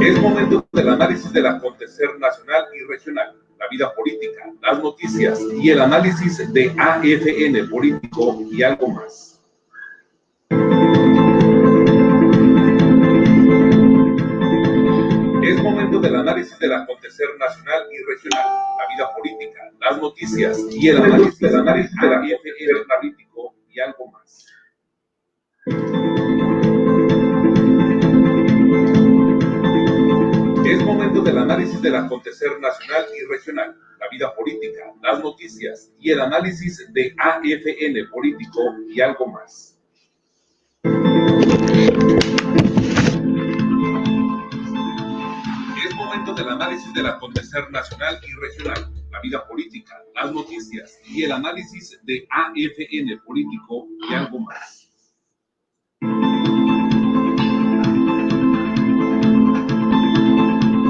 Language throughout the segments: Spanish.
Es momento del análisis del acontecer nacional y regional, la vida política, las noticias y el análisis de AFN Político y algo más. Es momento del análisis del acontecer nacional y regional, la vida política, las noticias y el análisis de la AFN Político y algo más. Es momento del análisis del acontecer nacional y regional, la vida política, las noticias y el análisis de AFN Político y algo más. Es momento del análisis del acontecer nacional y regional, la vida política, las noticias y el análisis de AFN Político y algo más.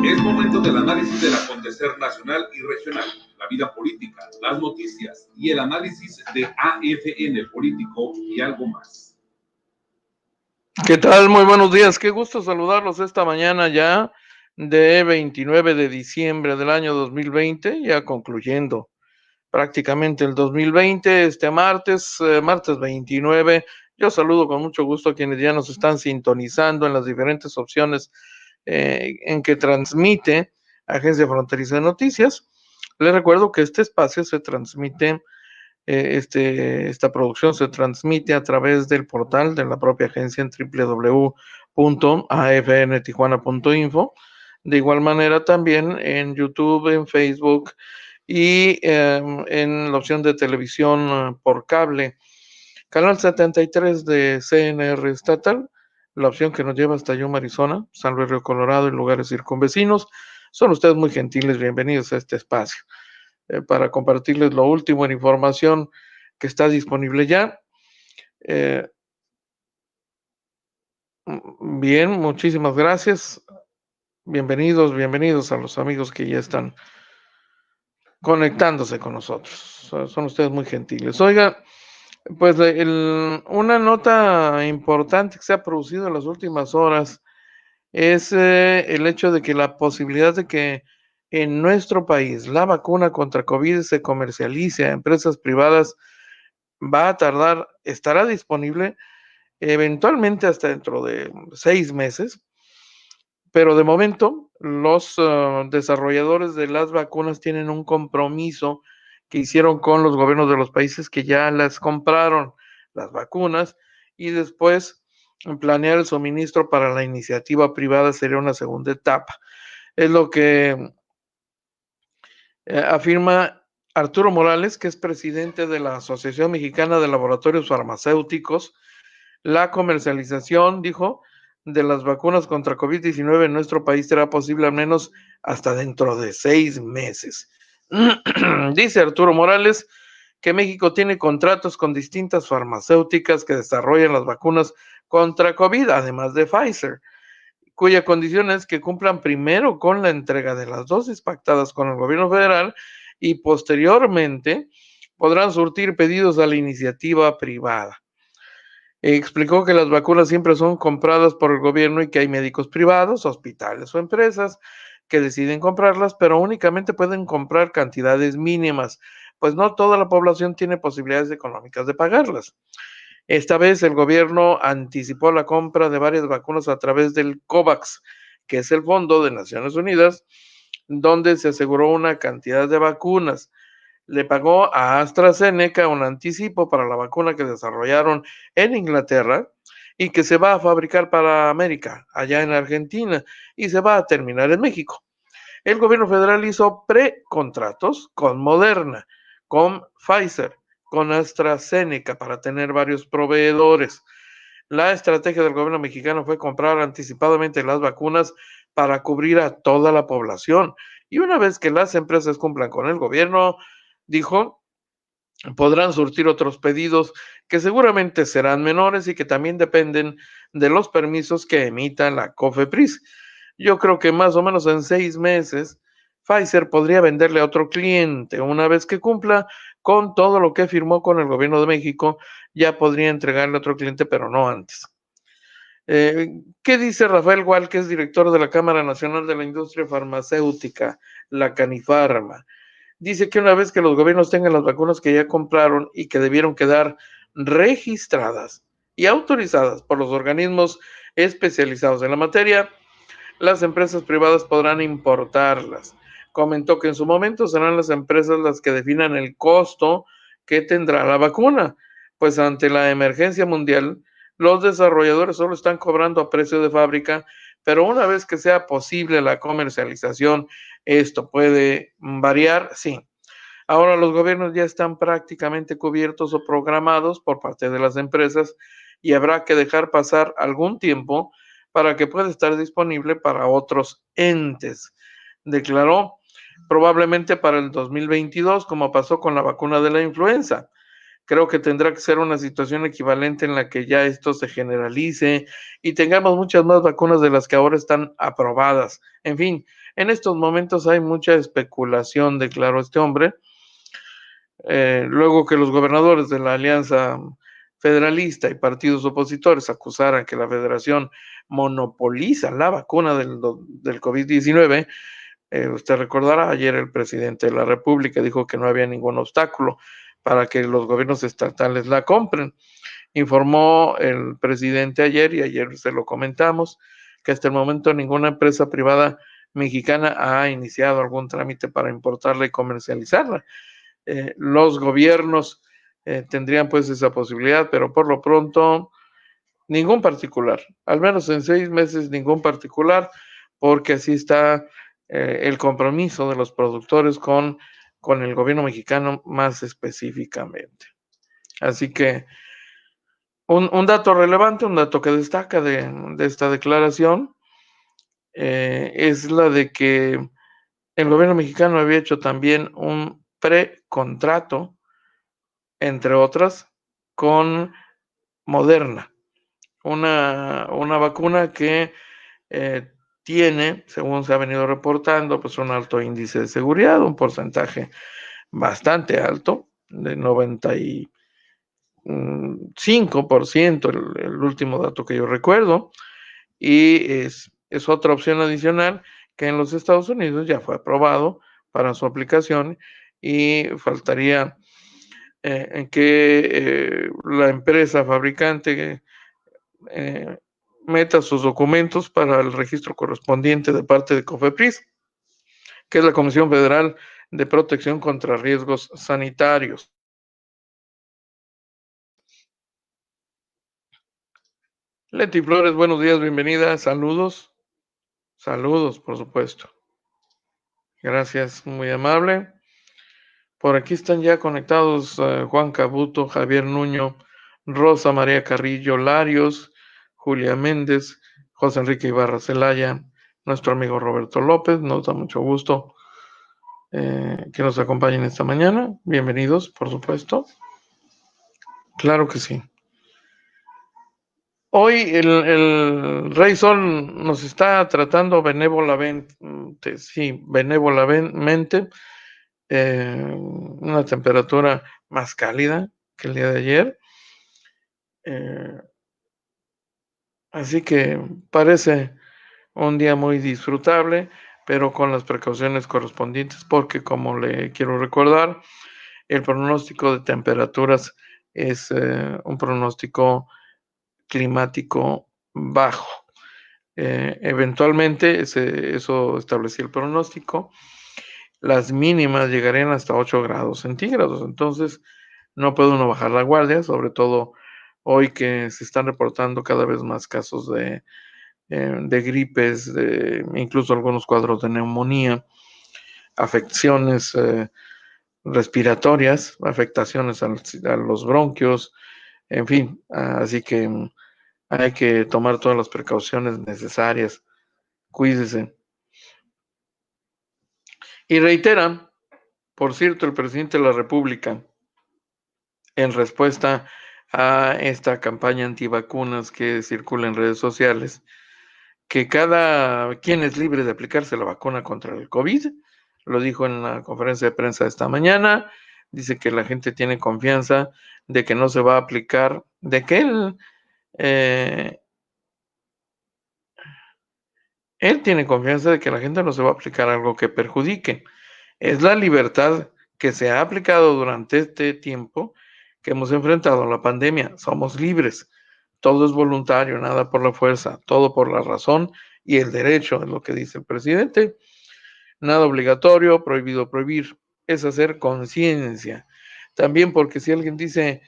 Es momento del análisis del acontecer nacional y regional, la vida política, las noticias y el análisis de AFN Político y algo más. ¿Qué tal? Muy buenos días. Qué gusto saludarlos esta mañana ya de 29 de diciembre del año 2020, ya concluyendo prácticamente el 2020, martes 29. Yo saludo con mucho gusto a quienes ya nos están sintonizando en las diferentes opciones en que transmite Agencia Fronteriza de Noticias. Les recuerdo que este espacio se transmite, esta producción se transmite a través del portal de la propia agencia en www.afntijuana.info. De igual manera también en YouTube, en Facebook y en la opción de televisión por cable, canal 73 de CNR estatal, la opción que nos lleva hasta Yuma, Arizona, San Luis Río Colorado y lugares circunvecinos. Son ustedes muy gentiles, bienvenidos a este espacio para compartirles lo último en información que está disponible ya. Bien, muchísimas gracias. Bienvenidos a los amigos que ya están conectándose con nosotros. Son ustedes muy gentiles. Oiga, pues una nota importante que se ha producido en las últimas horas es el hecho de que la posibilidad de que en nuestro país la vacuna contra COVID se comercialice a empresas privadas va a tardar, estará disponible eventualmente hasta dentro de 6 meses, pero de momento los desarrolladores de las vacunas tienen un compromiso que hicieron con los gobiernos de los países que ya las compraron, las vacunas, y después planear el suministro para la iniciativa privada sería una segunda etapa. Es lo que afirma Arturo Morales, que es presidente de la Asociación Mexicana de Laboratorios Farmacéuticos. La comercialización, dijo, de las vacunas contra COVID-19 en nuestro país será posible al menos hasta dentro de 6 meses. Dice Arturo Morales que México tiene contratos con distintas farmacéuticas que desarrollan las vacunas contra COVID, además de Pfizer, cuya condición es que cumplan primero con la entrega de las dosis pactadas con el gobierno federal y posteriormente podrán surtir pedidos a la iniciativa privada. Explicó que las vacunas siempre son compradas por el gobierno y que hay médicos privados, hospitales o empresas que deciden comprarlas, pero únicamente pueden comprar cantidades mínimas, pues no toda la población tiene posibilidades económicas de pagarlas. Esta vez el gobierno anticipó la compra de varias vacunas a través del COVAX, que es el Fondo de Naciones Unidas, donde se aseguró una cantidad de vacunas. Le pagó a AstraZeneca un anticipo para la vacuna que desarrollaron en Inglaterra y que se va a fabricar para América, allá en Argentina, y se va a terminar en México. El gobierno federal hizo precontratos con Moderna, con Pfizer, con AstraZeneca para tener varios proveedores. La estrategia del gobierno mexicano fue comprar anticipadamente las vacunas para cubrir a toda la población. Y una vez que las empresas cumplan con el gobierno, dijo, podrán surtir otros pedidos que seguramente serán menores y que también dependen de los permisos que emita la COFEPRIS. Yo creo que más o menos en 6 meses Pfizer podría venderle a otro cliente. Una vez que cumpla con todo lo que firmó con el gobierno de México, ya podría entregarle a otro cliente, pero no antes. ¿Qué dice Rafael Gual, que es director de la Cámara Nacional de la Industria Farmacéutica, la Canifarma? Dice que una vez que los gobiernos tengan las vacunas que ya compraron y que debieron quedar registradas y autorizadas por los organismos especializados en la materia, las empresas privadas podrán importarlas. Comentó que en su momento serán las empresas las que definan el costo que tendrá la vacuna, pues ante la emergencia mundial, los desarrolladores solo están cobrando a precio de fábrica, pero una vez que sea posible la comercialización, esto puede variar, sí. Ahora los gobiernos ya están prácticamente cubiertos o programados por parte de las empresas y habrá que dejar pasar algún tiempo para que pueda estar disponible para otros entes, declaró, probablemente para el 2022, como pasó con la vacuna de la influenza. Creo que tendrá que ser una situación equivalente en la que ya esto se generalice y tengamos muchas más vacunas de las que ahora están aprobadas. En fin, en estos momentos hay mucha especulación, declaró este hombre. Luego que los gobernadores de la Alianza Federalista y partidos opositores acusaran que la federación monopoliza la vacuna del COVID-19, usted recordará, ayer el presidente de la República dijo que no había ningún obstáculo para que los gobiernos estatales la compren. Informó el presidente ayer, y ayer se lo comentamos, que hasta el momento ninguna empresa privada mexicana ha iniciado algún trámite para importarla y comercializarla. Los gobiernos tendrían pues esa posibilidad, pero por lo pronto ningún particular, al menos en 6 meses ningún particular, porque así está el compromiso de los productores con el gobierno mexicano más específicamente. Así que un dato relevante, un dato que destaca de esta declaración es la de que el gobierno mexicano había hecho también un precontrato, entre otras, con Moderna, una vacuna que tiene, según se ha venido reportando, pues un alto índice de seguridad, un porcentaje bastante alto, de 95%, el último dato que yo recuerdo, y es otra opción adicional que en los Estados Unidos ya fue aprobado para su aplicación y faltaría en que la empresa fabricante meta sus documentos para el registro correspondiente de parte de COFEPRIS, que es la Comisión Federal de Protección contra Riesgos Sanitarios. Leti Flores, buenos días, bienvenida, saludos, por supuesto. Gracias, muy amable. Por aquí están ya conectados Juan Cabuto, Javier Nuño, Rosa María Carrillo Larios, Julia Méndez, José Enrique Ibarra Celaya, nuestro amigo Roberto López. Nos da mucho gusto que nos acompañen esta mañana. Bienvenidos, por supuesto. Claro que sí. Hoy el Rey Sol nos está tratando benévolamente, una temperatura más cálida que el día de ayer. Así que parece un día muy disfrutable, pero con las precauciones correspondientes, porque como le quiero recordar, el pronóstico de temperaturas es un pronóstico climático bajo. Eventualmente, eso establecía el pronóstico, las mínimas llegarían hasta 8 grados centígrados, entonces no puede uno bajar la guardia, sobre todo hoy que se están reportando cada vez más casos de gripes, incluso algunos cuadros de neumonía, afecciones respiratorias, afectaciones a los bronquios, en fin, así que hay que tomar todas las precauciones necesarias. Cuídese. Y reitera, por cierto, el presidente de la República, en respuesta a esta campaña antivacunas que circula en redes sociales, que cada quien es libre de aplicarse la vacuna contra el COVID. Lo dijo en la conferencia de prensa esta mañana. Dice que la gente tiene confianza de que no se va a aplicar, de que él Él tiene confianza de que la gente no se va a aplicar algo que perjudique. Es la libertad que se ha aplicado durante este tiempo que hemos enfrentado la pandemia. Somos libres. Todo es voluntario, nada por la fuerza, todo por la razón y el derecho, es lo que dice el presidente. Nada obligatorio, prohibido prohibir. Es hacer conciencia. También porque si alguien dice,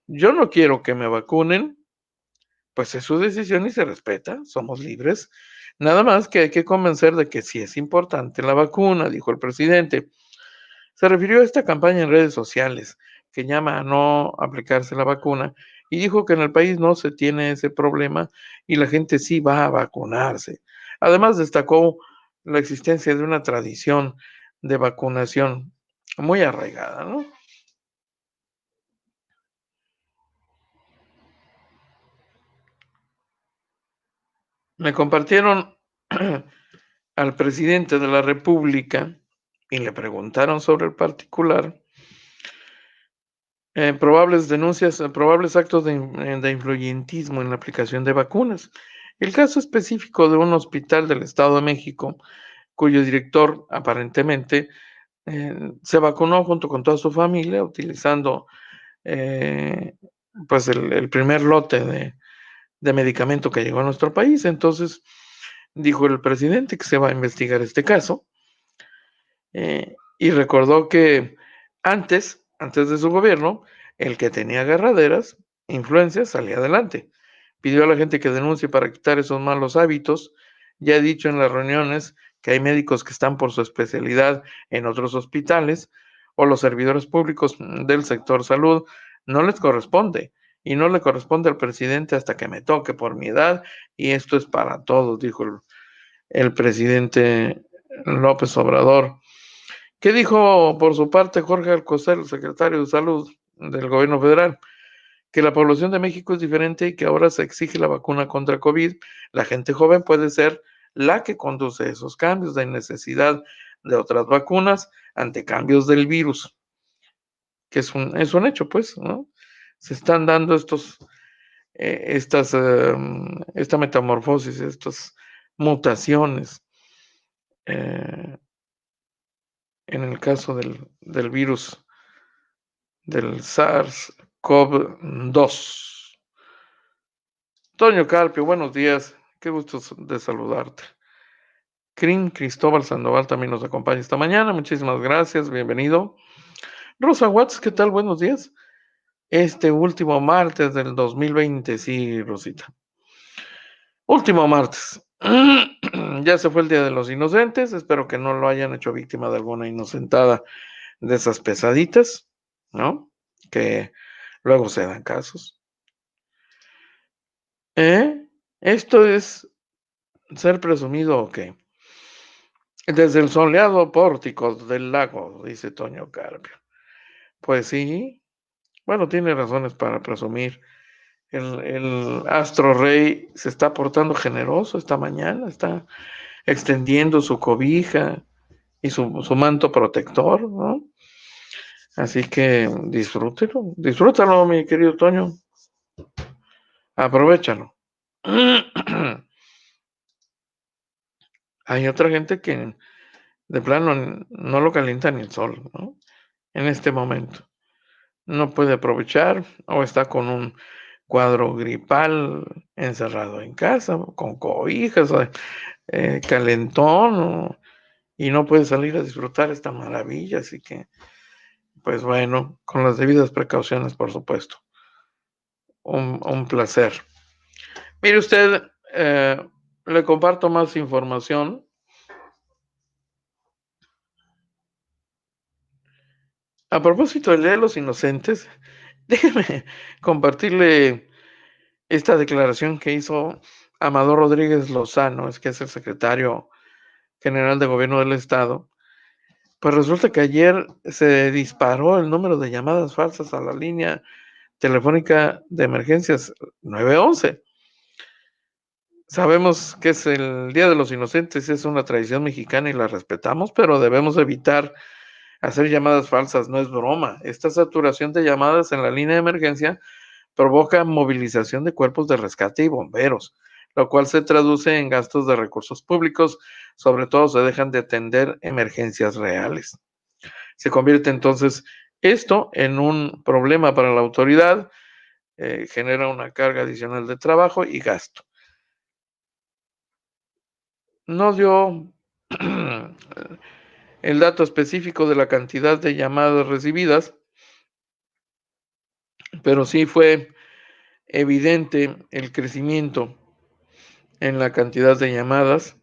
yo no quiero que me vacunen, pues es su decisión y se respeta, somos libres. Nada más que hay que convencer de que sí es importante la vacuna, dijo el presidente. Se refirió a esta campaña en redes sociales que llama a no aplicarse la vacuna y dijo que en el país no se tiene ese problema y la gente sí va a vacunarse. Además destacó la existencia de una tradición de vacunación muy arraigada, ¿no? Me compartieron al presidente de la República y le preguntaron sobre el particular probables denuncias, probables actos de influyentismo en la aplicación de vacunas. El caso específico de un hospital del Estado de México, cuyo director aparentemente se vacunó junto con toda su familia utilizando eh, pues el primer lote de medicamento que llegó a nuestro país. Entonces dijo el presidente que se va a investigar este caso y recordó que antes de su gobierno, el que tenía agarraderas, influencias, salía adelante. Pidió a la gente que denuncie para quitar esos malos hábitos. Ya he dicho en las reuniones que hay médicos que están por su especialidad en otros hospitales o los servidores públicos del sector salud. No les corresponde y no le corresponde al presidente hasta que me toque por mi edad y esto es para todos, dijo el presidente López Obrador. ¿Qué dijo por su parte Jorge Alcocer, el secretario de Salud del gobierno federal? Que la población de México es diferente y que ahora se exige la vacuna contra COVID. La gente joven puede ser la que conduce esos cambios de necesidad de otras vacunas ante cambios del virus, que es un hecho, pues, ¿no? Se están dando esta metamorfosis, estas mutaciones. Eh, en el caso del virus del SARS-CoV-2. Toño Carpio, buenos días. Qué gusto de saludarte. Cristóbal Sandoval también nos acompaña esta mañana. Muchísimas gracias. Bienvenido. Rosa Watts, ¿qué tal? Buenos días. Este último martes del 2020, sí, Rosita. Último martes. Ya se fue el Día de los Inocentes. Espero que no lo hayan hecho víctima de alguna inocentada de esas pesaditas, ¿no? Que luego se dan casos. ¿Esto es ser presumido o qué? Desde el soleado pórtico del lago, dice Toño Carpio. Pues sí, bueno, tiene razones para presumir. El astro rey se está portando generoso esta mañana, está extendiendo su cobija y su manto protector, ¿no? Así que disfrútalo, mi querido Toño, aprovéchalo. Hay otra gente que de plano no lo calienta ni el sol, ¿no? En este momento. No puede aprovechar o está con un cuadro gripal encerrado en casa, con cobijas, calentón, y no puede salir a disfrutar esta maravilla. Así que, pues bueno, con las debidas precauciones, por supuesto. Un placer. Mire usted, le comparto más información. A propósito del Día de los Inocentes, déjeme compartirle esta declaración que hizo Amador Rodríguez Lozano, que es el secretario general de gobierno del estado. Pues resulta que ayer se disparó el número de llamadas falsas a la línea telefónica de emergencias 911. Sabemos que es el Día de los Inocentes, es una tradición mexicana y la respetamos, pero debemos evitar hacer llamadas falsas, no es broma. Esta saturación de llamadas en la línea de emergencia provoca movilización de cuerpos de rescate y bomberos, lo cual se traduce en gastos de recursos públicos, sobre todo se dejan de atender emergencias reales. Se convierte entonces esto en un problema para la autoridad, genera una carga adicional de trabajo y gasto. No dio el dato específico de la cantidad de llamadas recibidas, pero sí fue evidente el crecimiento en la cantidad de llamadas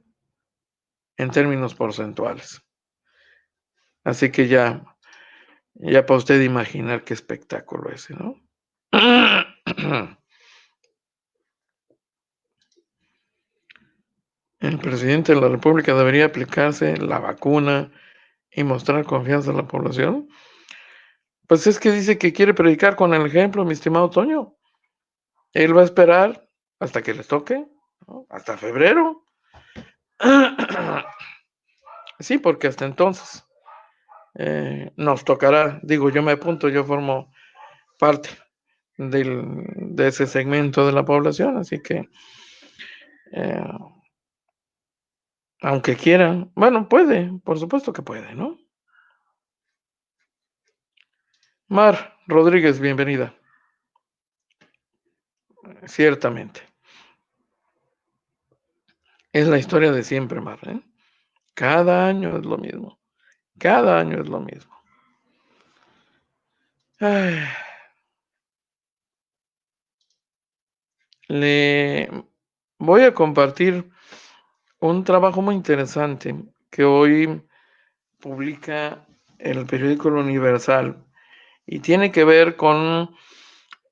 en términos porcentuales. Así que ya para usted imaginar qué espectáculo ese, ¿no? El presidente de la República debería aplicarse la vacuna y mostrar confianza a la población. Pues es que dice que quiere predicar con el ejemplo, mi estimado Toño. Él va a esperar hasta que les toque, ¿no? Hasta febrero. Sí, porque hasta entonces nos tocará, digo, yo me apunto, yo formo parte de ese segmento de la población, así que aunque quieran, bueno, puede, por supuesto que puede, ¿no? Mar Rodríguez, bienvenida. Ciertamente. Es la historia de siempre, Mar, ¿eh? Cada año es lo mismo. Cada año es lo mismo. Ay. Le voy a compartir un trabajo muy interesante que hoy publica el periódico El Universal y tiene que ver con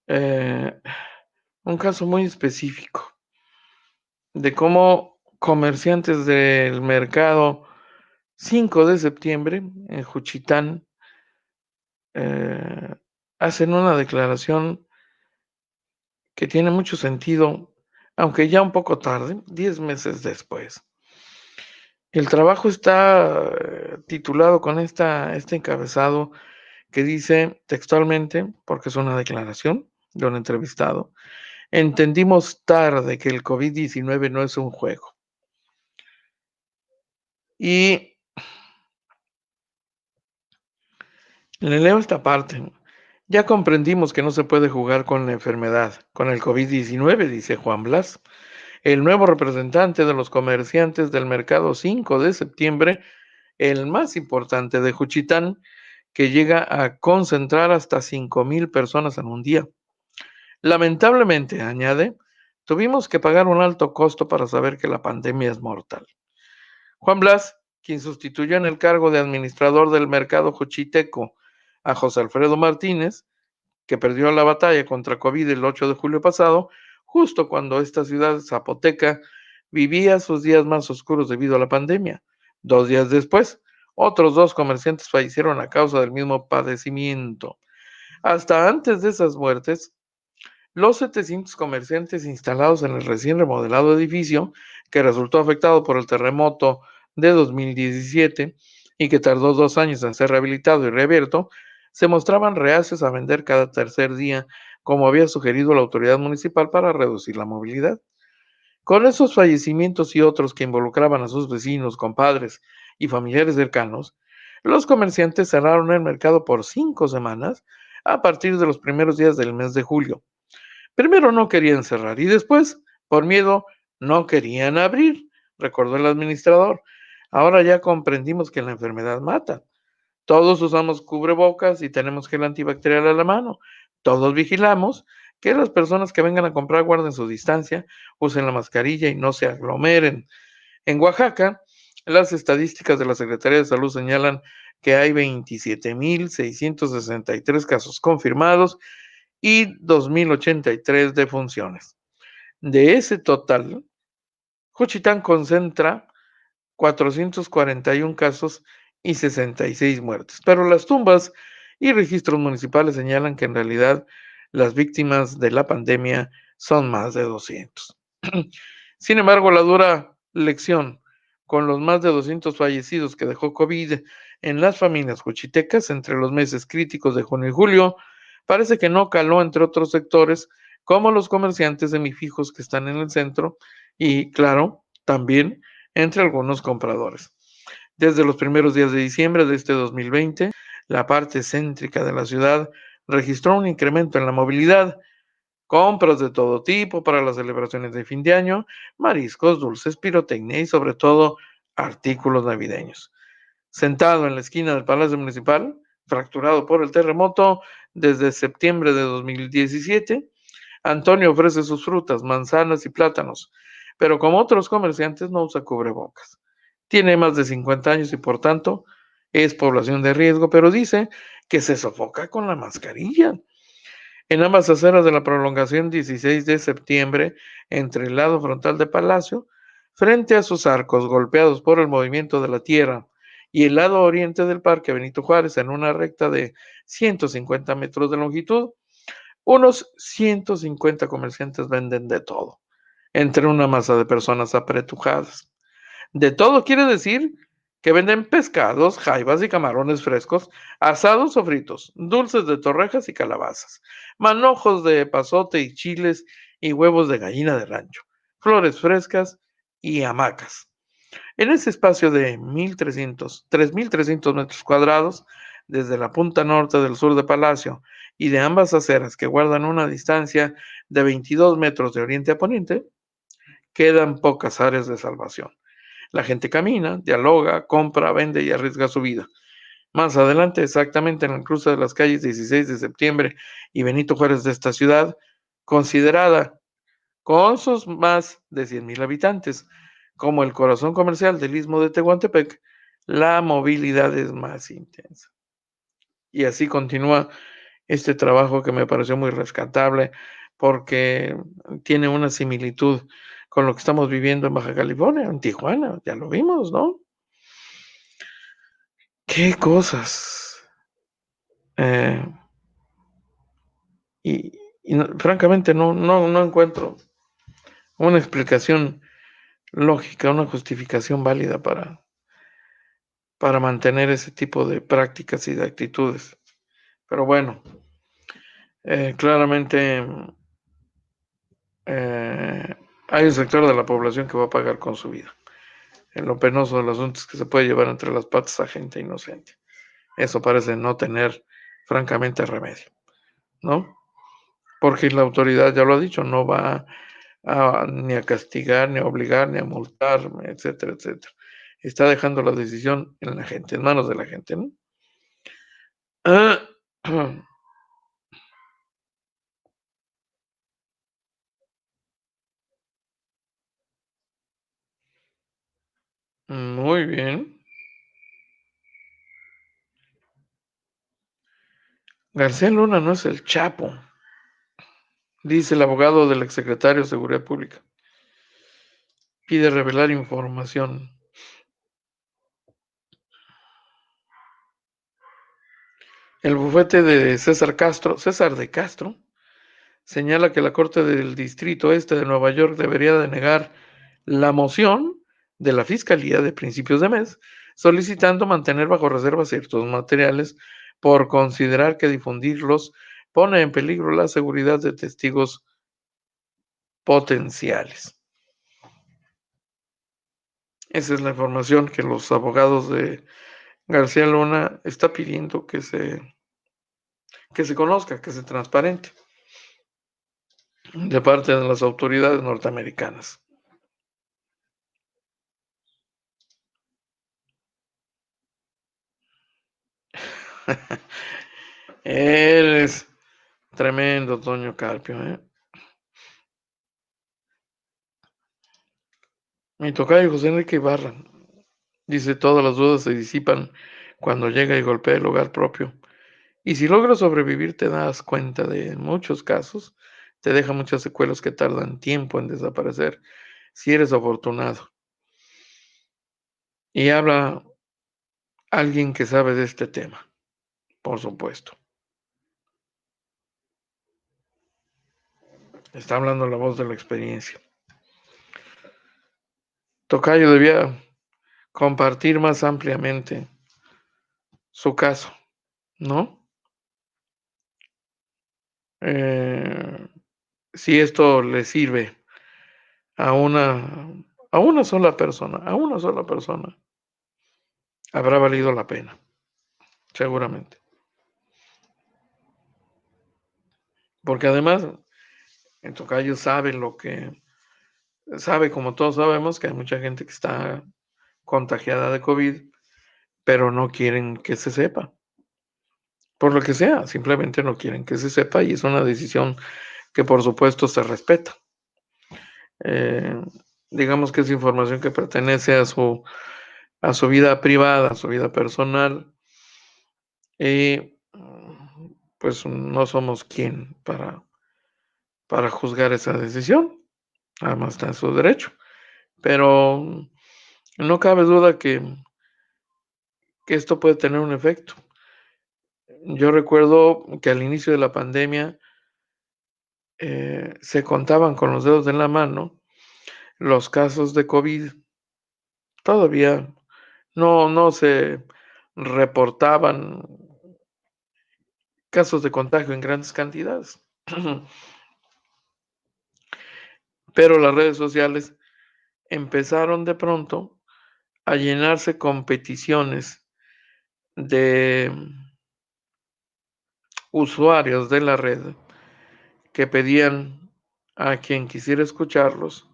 un caso muy específico de cómo comerciantes del mercado 5 de septiembre en Juchitán hacen una declaración que tiene mucho sentido, aunque ya un poco tarde, 10 meses después. El trabajo está titulado con este encabezado que dice textualmente, porque es una declaración de un entrevistado: entendimos tarde que el COVID-19 no es un juego. Y le leo esta parte. Ya comprendimos que no se puede jugar con la enfermedad, con el COVID-19, dice Juan Blas, el nuevo representante de los comerciantes del mercado 5 de septiembre, el más importante de Juchitán, que llega a concentrar hasta 5,000 personas en un día. Lamentablemente, añade, tuvimos que pagar un alto costo para saber que la pandemia es mortal. Juan Blas, quien sustituyó en el cargo de administrador del mercado juchiteco a José Alfredo Martínez, que perdió la batalla contra COVID el 8 de julio pasado, justo cuando esta ciudad zapoteca vivía sus días más oscuros debido a la pandemia. 2 días después, otros 2 comerciantes fallecieron a causa del mismo padecimiento. Hasta antes de esas muertes, los 700 comerciantes instalados en el recién remodelado edificio, que resultó afectado por el terremoto de 2017 y que tardó 2 años en ser rehabilitado y reabierto, se mostraban reacios a vender cada tercer día, como había sugerido la autoridad municipal para reducir la movilidad. Con esos fallecimientos y otros que involucraban a sus vecinos, compadres y familiares cercanos, los comerciantes cerraron el mercado por 5 semanas a partir de los primeros días del mes de julio. Primero no querían cerrar y después, por miedo, no querían abrir, recordó el administrador. Ahora ya comprendimos que la enfermedad mata. Todos usamos cubrebocas y tenemos gel antibacterial a la mano. Todos vigilamos que las personas que vengan a comprar guarden su distancia, usen la mascarilla y no se aglomeren. En Oaxaca, las estadísticas de la Secretaría de Salud señalan que hay 27,663 casos confirmados y 2,083 defunciones. De ese total, Juchitán concentra 441 casos y 66 muertes, pero las tumbas y registros municipales señalan que en realidad las víctimas de la pandemia son más de 200. Sin embargo, la dura lección con los más de 200 fallecidos que dejó COVID en las familias juchitecas entre los meses críticos de junio y julio parece que no caló entre otros sectores como los comerciantes semifijos que están en el centro y, claro, también entre algunos compradores. Desde los primeros días de diciembre de este 2020, la parte céntrica de la ciudad registró un incremento en la movilidad, compras de todo tipo para las celebraciones de fin de año, mariscos, dulces, pirotecnia y sobre todo artículos navideños. Sentado en la esquina del Palacio Municipal, fracturado por el terremoto desde septiembre de 2017, Antonio ofrece sus frutas, manzanas y plátanos, pero como otros comerciantes no usa cubrebocas. Tiene más de 50 años y por tanto es población de riesgo, pero dice que se sofoca con la mascarilla. En ambas aceras de la prolongación 16 de septiembre, entre el lado frontal de Palacio, frente a sus arcos golpeados por el movimiento de la tierra, y el lado oriente del Parque Benito Juárez, en una recta de 150 metros de longitud, unos 150 comerciantes venden de todo, entre una masa de personas apretujadas. De todo quiere decir que venden pescados, jaivas y camarones frescos, asados o fritos, dulces de torrejas y calabazas, manojos de epazote y chiles y huevos de gallina de rancho, flores frescas y hamacas. En ese espacio de 3.300 metros cuadrados, desde la punta norte del sur de Palacio y de ambas aceras que guardan una distancia de 22 metros de oriente a poniente, quedan pocas áreas de salvación. La gente camina, dialoga, compra, vende y arriesga su vida. Más adelante, exactamente en el cruce de las calles 16 de septiembre y Benito Juárez de esta ciudad, considerada con sus más de 100,000 habitantes como el corazón comercial del istmo de Tehuantepec, la movilidad es más intensa. Y así continúa este trabajo que me pareció muy rescatable porque tiene una similitud con lo que estamos viviendo en Baja California, en Tijuana, ya lo vimos, ¿no? Qué cosas. Eh, y francamente no encuentro una explicación lógica, una justificación válida para mantener ese tipo de prácticas y de actitudes. Pero bueno, claramente hay un sector de la población que va a pagar con su vida. En lo penoso del asunto es que se puede llevar entre las patas a gente inocente. Eso parece no tener, francamente, remedio, ¿no? Porque la autoridad, ya lo ha dicho, no va ni a castigar, ni a obligar, ni a multar, etcétera, etcétera. Está dejando la decisión en la gente, en manos de la gente, ¿no? Muy bien. García Luna no es el Chapo, dice el abogado del exsecretario de Seguridad Pública. Pide revelar información. El bufete de César de Castro, señala que la Corte del Distrito Este de Nueva York debería denegar la moción de la Fiscalía de principios de mes, solicitando mantener bajo reserva ciertos materiales por considerar que difundirlos pone en peligro la seguridad de testigos potenciales. Esa es la información que los abogados de García Luna está pidiendo que se conozca, que se transparente de parte de las autoridades norteamericanas. Eres tremendo, Toño Carpio, ¿eh? Mi tocayo José Enrique Ibarra dice: todas las dudas se disipan cuando llega y golpea el hogar propio. Y si logras sobrevivir, te das cuenta de, en muchos casos, te deja muchas secuelas que tardan tiempo en desaparecer, si eres afortunado. Y habla alguien que sabe de este tema, por supuesto. Está hablando la voz de la experiencia. Tocayo debía compartir más ampliamente su caso, ¿no? Si esto le sirve a una sola persona, habrá valido la pena, seguramente. Porque además, en Tocayo sabe, como todos sabemos, que hay mucha gente que está contagiada de COVID, pero no quieren que se sepa. Por lo que sea, simplemente no quieren que se sepa y es una decisión que por supuesto se respeta. Eh, digamos que es información que pertenece a su vida privada, a su vida personal, y pues no somos quien para juzgar esa decisión, además está en su derecho, pero no cabe duda que esto puede tener un efecto. Yo recuerdo que al inicio de la pandemia se contaban con los dedos de la mano los casos de COVID. Todavía no se reportaban casos de contagio en grandes cantidades. Pero las redes sociales empezaron de pronto a llenarse con peticiones de usuarios de la red que pedían a quien quisiera escucharlos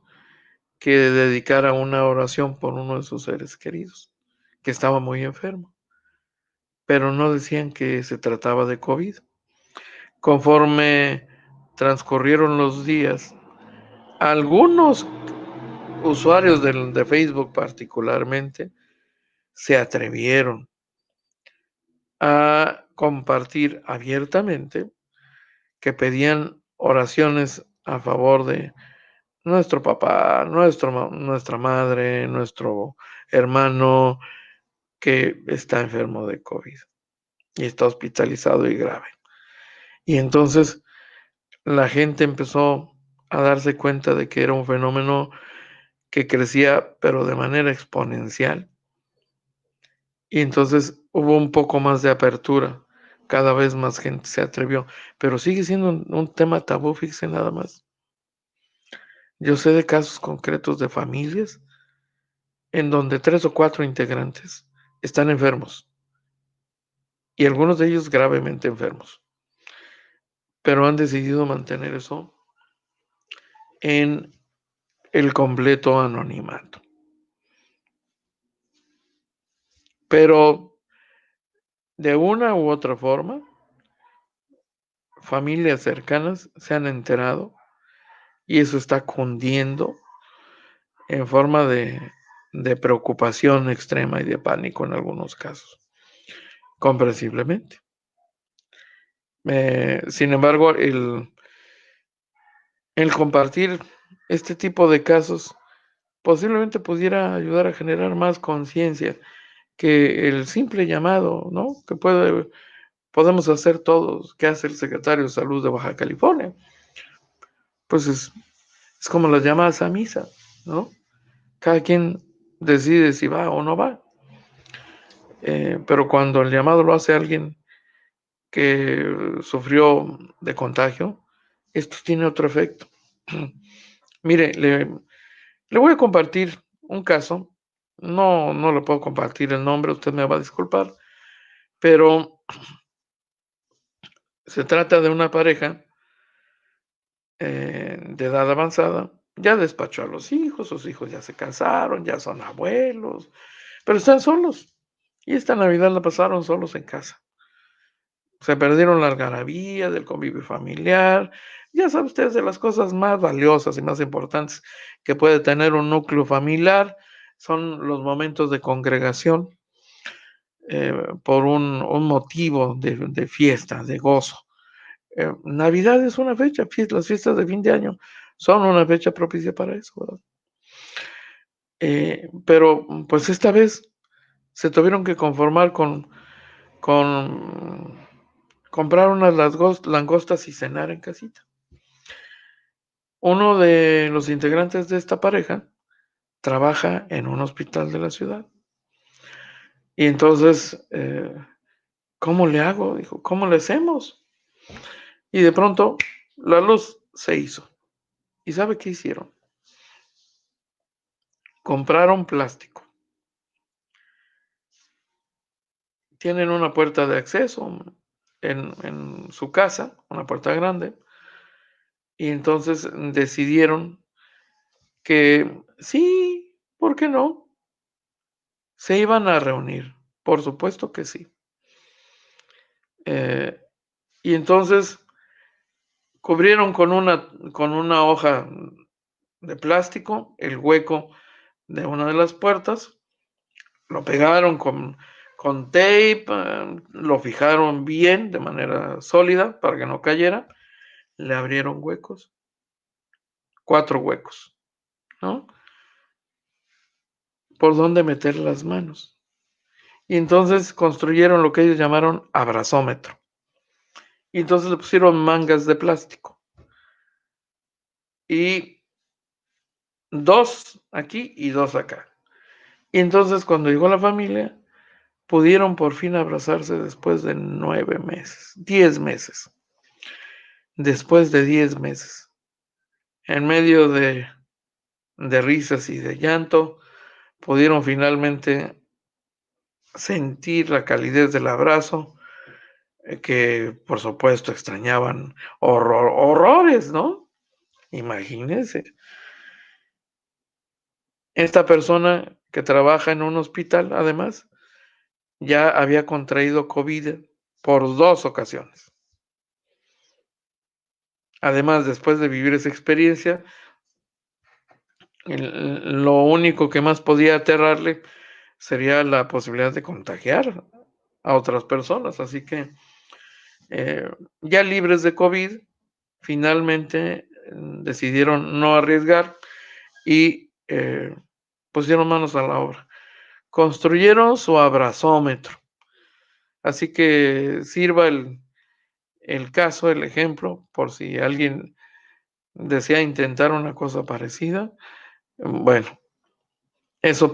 que dedicara una oración por uno de sus seres queridos, que estaba muy enfermo, pero no decían que se trataba de COVID. Conforme transcurrieron los días, algunos usuarios de Facebook particularmente se atrevieron a compartir abiertamente que pedían oraciones a favor de nuestro papá, nuestra madre, nuestro hermano que está enfermo de COVID y está hospitalizado y grave. Y entonces la gente empezó a darse cuenta de que era un fenómeno que crecía, pero de manera exponencial. Y entonces hubo un poco más de apertura. Cada vez más gente se atrevió. Pero sigue siendo un tema tabú, fíjense nada más. Yo sé de casos concretos de familias en donde 3 o 4 integrantes están enfermos. Y algunos de ellos gravemente enfermos. Pero han decidido mantener eso en el completo anonimato. Pero de una u otra forma, familias cercanas se han enterado y eso está cundiendo en forma de preocupación extrema y de pánico en algunos casos, comprensiblemente. Sin embargo, el compartir este tipo de casos posiblemente pudiera ayudar a generar más conciencia que el simple llamado, ¿no? Que podemos hacer todos, que hace el secretario de Salud de Baja California. Pues es como las llamadas a misa, ¿no? Cada quien decide si va o no va. Pero cuando el llamado lo hace alguien que sufrió de contagio, esto tiene otro efecto. Mire, le voy a compartir un caso. No le puedo compartir el nombre, usted me va a disculpar, pero se trata de una pareja de edad avanzada. Ya despachó a los hijos, sus hijos ya se casaron, ya son abuelos, pero están solos. Y esta Navidad la pasaron solos en casa. Se perdieron la algarabía del convivio familiar. Ya saben ustedes de las cosas más valiosas y más importantes que puede tener un núcleo familiar son los momentos de congregación por un motivo de fiesta, de gozo. Navidad es una fecha, las fiestas de fin de año son una fecha propicia para eso, ¿verdad? Pero pues esta vez se tuvieron que conformar con comprar unas langostas y cenar en casita. Uno de los integrantes de esta pareja trabaja en un hospital de la ciudad. Y entonces, ¿cómo le hago? Dijo, ¿cómo le hacemos? Y de pronto la luz se hizo. ¿Y sabe qué hicieron? compraron plástico. Tienen una puerta de acceso en su casa, una puerta grande, y entonces decidieron que sí, ¿por qué no? Se iban a reunir, por supuesto que sí. Y entonces cubrieron con una hoja de plástico el hueco de una de las puertas, lo pegaron con tape, lo fijaron bien de manera sólida para que no cayera, le abrieron huecos, 4 huecos, ¿no? Por dónde meter las manos. Y entonces construyeron lo que ellos llamaron abrazómetro. Y entonces le pusieron mangas de plástico. Y 2 aquí y 2 acá. Y entonces cuando llegó la familia, pudieron por fin abrazarse después de 9 meses, 10 meses. Después de 10 meses. En medio de risas y de llanto, pudieron finalmente sentir la calidez del abrazo, que por supuesto extrañaban horrores, ¿no? Imagínense. Esta persona que trabaja en un hospital, además, ya había contraído COVID por 2 ocasiones. Además, después de vivir esa experiencia, lo único que más podía aterrarle sería la posibilidad de contagiar a otras personas. Así que ya libres de COVID, finalmente decidieron no arriesgar y pusieron manos a la obra. Construyeron su abrazómetro. Así que sirva el caso, el ejemplo, por si alguien desea intentar una cosa parecida. Bueno, eso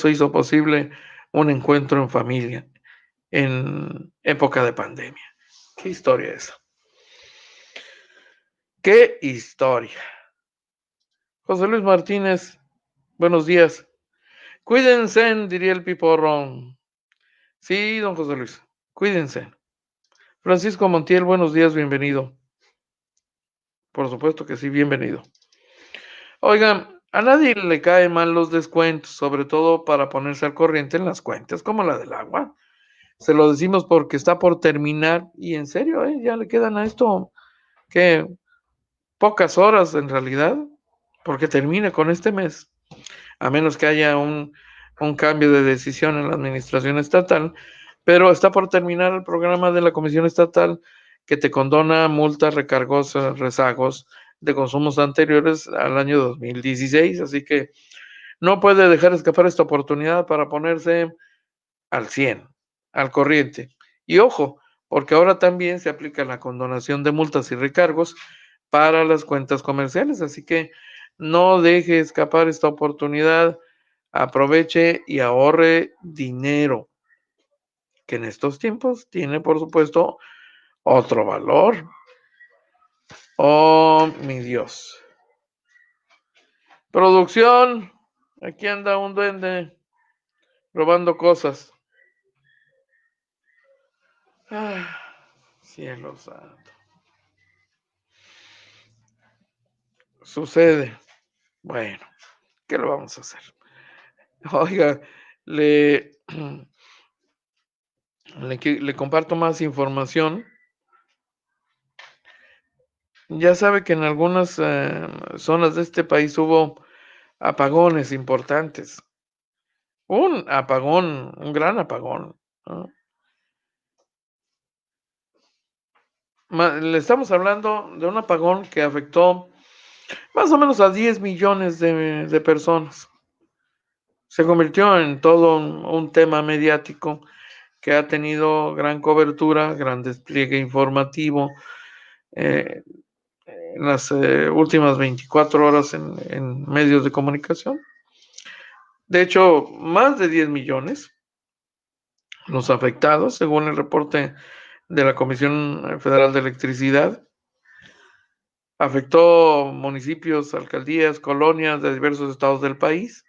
hizo posible un encuentro en familia en época de pandemia. ¿Qué historia es esa? ¿Qué historia? José Luis Martínez, buenos días. Cuídense, diría el piporrón. Sí, don José Luis, cuídense. Francisco Montiel, buenos días, bienvenido. Por supuesto que sí, bienvenido. Oigan, a nadie le caen mal los descuentos, sobre todo para ponerse al corriente en las cuentas, como la del agua. Se lo decimos porque está por terminar y en serio, ya le quedan a esto que pocas horas en realidad, porque termina con este mes, a menos que haya un cambio de decisión en la administración estatal, pero está por terminar el programa de la Comisión Estatal que te condona multas, recargos, rezagos de consumos anteriores al año 2016, así que no puede dejar escapar esta oportunidad para ponerse al 100, al corriente. Y ojo, porque ahora también se aplica la condonación de multas y recargos para las cuentas comerciales, así que no deje escapar esta oportunidad, aproveche y ahorre dinero, que en estos tiempos tiene, por supuesto, otro valor. Oh, mi Dios. Producción, aquí anda un duende robando cosas. Ah, cielo santo. Sucede. Bueno, ¿qué lo vamos a hacer? Oiga, le comparto más información. Ya sabe que en algunas zonas de este país hubo apagones importantes. Un apagón, un gran apagón, ¿no? Le estamos hablando de un apagón que afectó más o menos a 10 millones de personas. Se convirtió en todo un tema mediático que ha tenido gran cobertura, gran despliegue informativo en las últimas 24 horas en medios de comunicación. De hecho, más de 10 millones los afectados, según el reporte de la Comisión Federal de Electricidad. Afectó municipios, alcaldías, colonias de diversos estados del país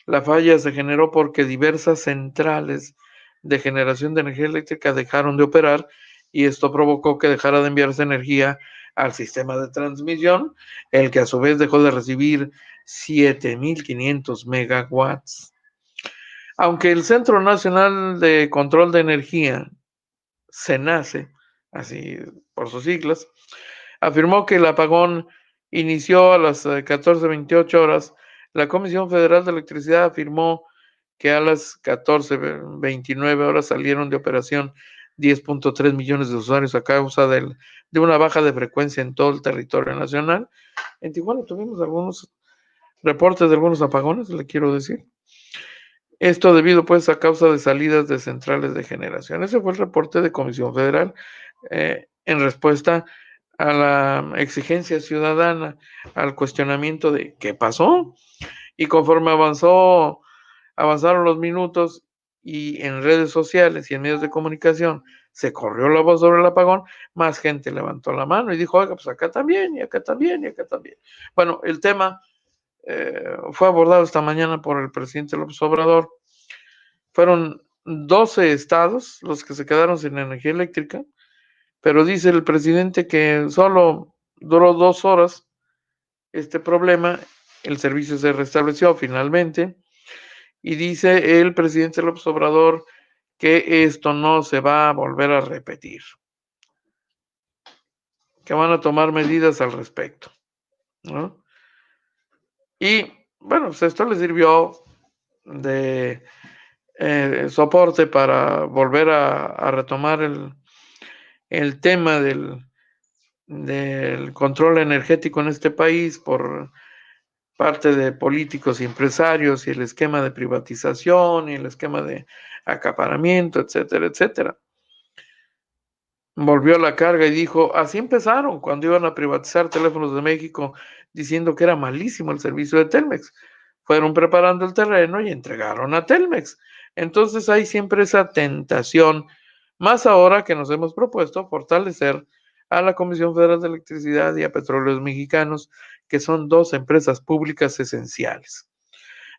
La falla se generó porque diversas centrales de generación de energía eléctrica dejaron de operar y esto provocó que dejara de enviarse energía al sistema de transmisión, el que a su vez dejó de recibir 7.500 megawatts. Aunque el Centro Nacional de Control de Energía, CENACE, así por sus siglas, afirmó que el apagón inició a las 14:28 horas. La Comisión Federal de Electricidad afirmó que a las 14:29 horas salieron de operación 10.3 millones de usuarios a causa de una baja de frecuencia en todo el territorio nacional. En Tijuana tuvimos algunos reportes de algunos apagones, le quiero decir. Esto debido pues a causa de salidas de centrales de generación. Ese fue el reporte de Comisión Federal en respuesta a la exigencia ciudadana, al cuestionamiento de qué pasó. Y conforme avanzaron los minutos y en redes sociales y en medios de comunicación se corrió la voz sobre el apagón, más gente levantó la mano y dijo, oiga, pues acá también, y acá también, y acá también. Bueno, el tema fue abordado esta mañana por el presidente López Obrador. Fueron 12 estados los que se quedaron sin energía eléctrica, pero dice el presidente que solo duró 2 horas este problema, el servicio se restableció finalmente, y dice el presidente López Obrador que esto no se va a volver a repetir, que van a tomar medidas al respecto, ¿no? Y bueno, pues esto le sirvió de soporte para volver a retomar el tema del control energético en este país por parte de políticos y empresarios y el esquema de privatización y el esquema de acaparamiento, etcétera, etcétera. Volvió a la carga y dijo, así empezaron cuando iban a privatizar Teléfonos de México diciendo que era malísimo el servicio de Telmex. Fueron preparando el terreno y entregaron a Telmex. Entonces hay siempre esa tentación, más ahora que nos hemos propuesto fortalecer a la Comisión Federal de Electricidad y a Petróleos Mexicanos, que son dos empresas públicas esenciales.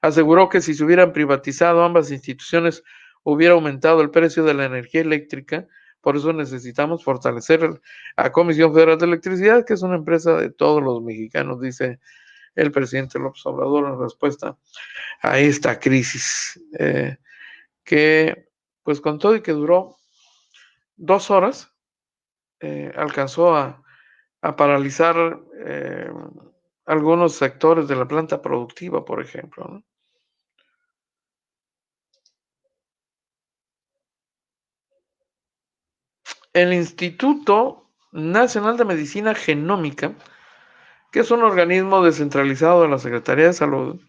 Aseguró que si se hubieran privatizado ambas instituciones hubiera aumentado el precio de la energía eléctrica. Por eso necesitamos fortalecer a Comisión Federal de Electricidad, que es una empresa de todos los mexicanos, dice el presidente López Obrador en respuesta a esta crisis, que pues con todo y que duró 2 horas, alcanzó a paralizar algunos sectores de la planta productiva, por ejemplo, ¿no? El Instituto Nacional de Medicina Genómica, que es un organismo descentralizado de la Secretaría de Salud,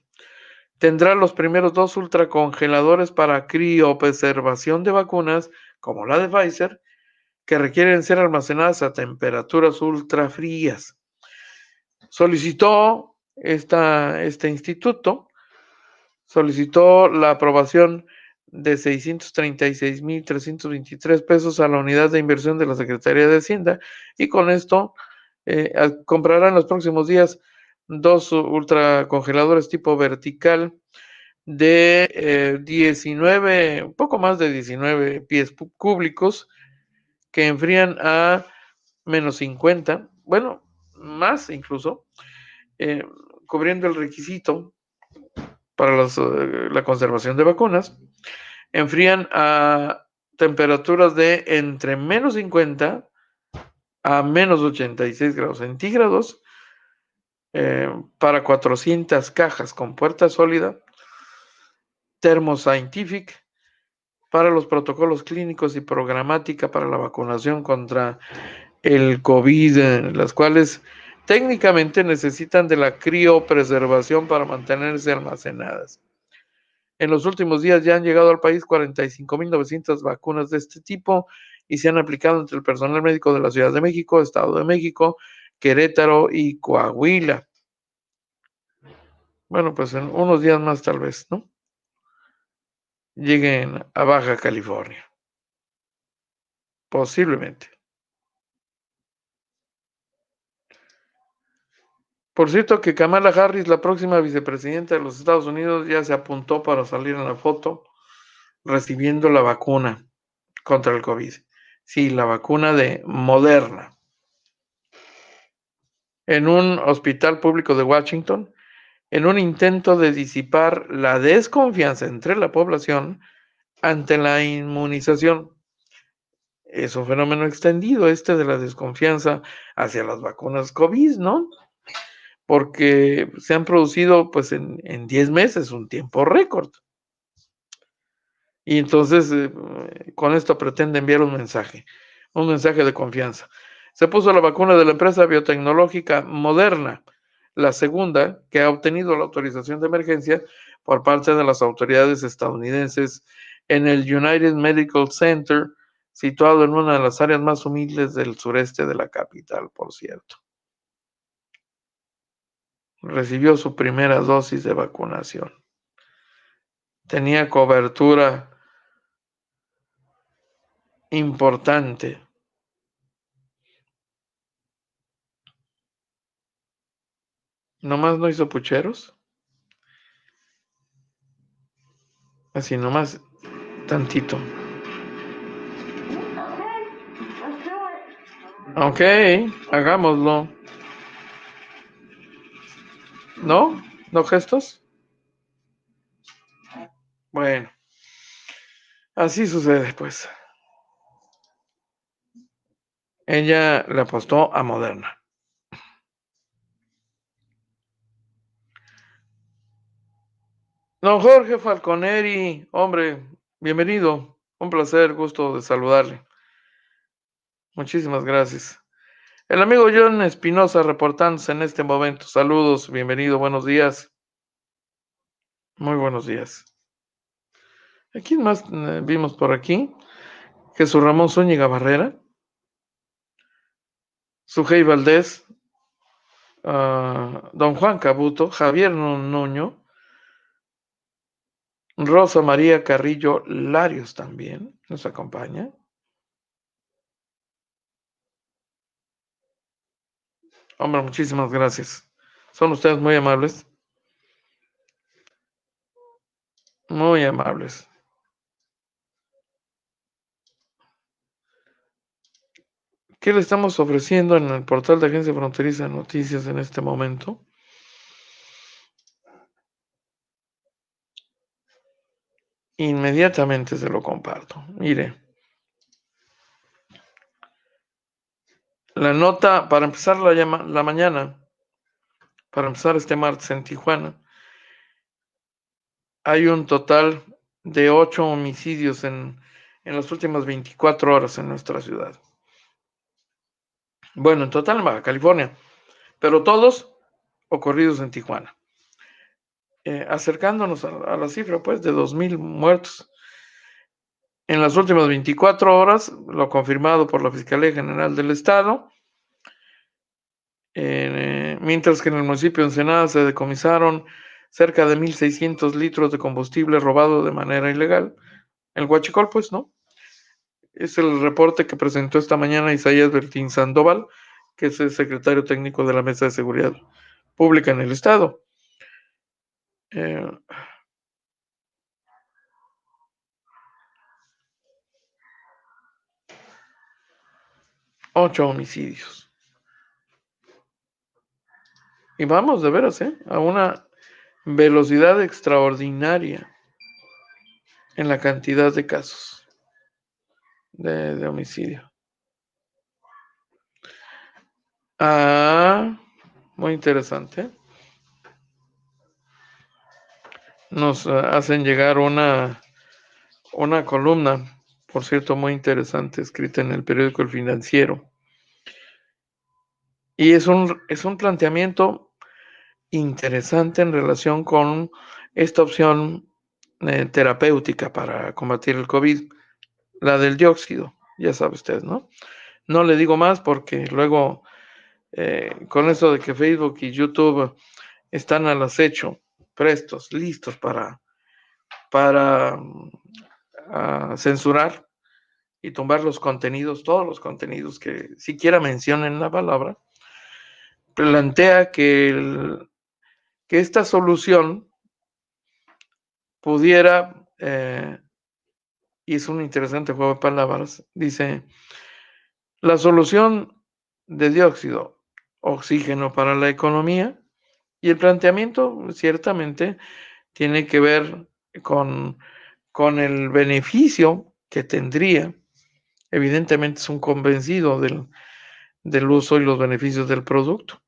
tendrá los primeros 2 ultracongeladores para criopreservación de vacunas, como la de Pfizer, que requieren ser almacenadas a temperaturas ultrafrías. Este instituto solicitó la aprobación de 636,323 pesos a la unidad de inversión de la Secretaría de Hacienda, y con esto comprarán en los próximos días 2 ultracongeladores tipo vertical de 19, un poco más de 19 pies cúbicos, que enfrían a -50, bueno, más incluso, eh, cubriendo el requisito para la conservación de vacunas. Enfrían a temperaturas de entre -50 a -86 grados centígrados, para 400 cajas con puerta sólida. Thermoscientific para los protocolos clínicos y programática para la vacunación contra el COVID, las cuales técnicamente necesitan de la criopreservación para mantenerse almacenadas. En los últimos días ya han llegado al país 45,900 vacunas de este tipo y se han aplicado entre el personal médico de la Ciudad de México, Estado de México, Querétaro y Coahuila. Bueno, pues en unos días más tal vez, ¿no? Lleguen a Baja California. Posiblemente. Por cierto que Kamala Harris, la próxima vicepresidenta de los Estados Unidos, ya se apuntó para salir en la foto recibiendo la vacuna contra el COVID. Sí, la vacuna de Moderna. En un hospital público de Washington, en un intento de disipar la desconfianza entre la población ante la inmunización. Es un fenómeno extendido de la desconfianza hacia las vacunas COVID, ¿no? Porque se han producido pues en 10 meses, un tiempo récord. Y entonces con esto pretende enviar un mensaje de confianza. Se puso la vacuna de la empresa biotecnológica Moderna, la segunda que ha obtenido la autorización de emergencia por parte de las autoridades estadounidenses en el United Medical Center, situado en una de las áreas más humildes del sureste de la capital, por cierto. Recibió su primera dosis de vacunación. Tenía cobertura importante. Nomás no hizo pucheros. Así nomás tantito. Ok, hagámoslo. ¿No? ¿No gestos? Bueno, así sucede, pues. Ella le apostó a Moderna. Don Jorge Falconeri, hombre, bienvenido. Un placer, gusto de saludarle. Muchísimas gracias. El amigo John Espinosa reportándose en este momento. Saludos, bienvenido, buenos días. Muy buenos días. ¿A quién más vimos por aquí? Jesús Ramón Zúñiga Barrera. Sujei Valdés. Don Juan Cabuto. Javier Nuño. Rosa María Carrillo Larios también nos acompaña. Hombre, muchísimas gracias. Son ustedes muy amables. Muy amables. ¿Qué le estamos ofreciendo en el portal de Agencia Fronteriza de Noticias en este momento? Inmediatamente se lo comparto. Mire. La nota para empezar la mañana, para empezar este martes en Tijuana, hay un total de 8 homicidios en las últimas 24 horas en nuestra ciudad. Bueno, en total en Baja California, pero todos ocurridos en Tijuana. Acercándonos a la cifra, pues, de 2,000 muertos. En las últimas 24 horas, lo confirmado por la Fiscalía General del Estado, mientras que en el municipio de Ensenada se decomisaron cerca de 1,600 litros de combustible robado de manera ilegal. El huachicol, pues, ¿no? Es el reporte que presentó esta mañana Isaías Bertín Sandoval, que es el secretario técnico de la Mesa de Seguridad Pública en el Estado. 8 homicidios. Y vamos, de veras, a una velocidad extraordinaria en la cantidad de casos de homicidio. Muy interesante. Nos hacen llegar una columna, por cierto, muy interesante, escrita en el periódico El Financiero. Y es un planteamiento interesante en relación con esta opción terapéutica para combatir el COVID, la del dióxido, ya sabe usted, ¿no? No le digo más porque luego, con eso de que Facebook y YouTube están al acecho, prestos, listos para censurar y tumbar los contenidos, todos los contenidos que siquiera mencionen la palabra, plantea que esta solución pudiera, y es un interesante juego de palabras, dice, la solución de dióxido, oxígeno para la economía, y el planteamiento ciertamente tiene que ver con el beneficio que tendría. Evidentemente es un convencido del uso y los beneficios del producto.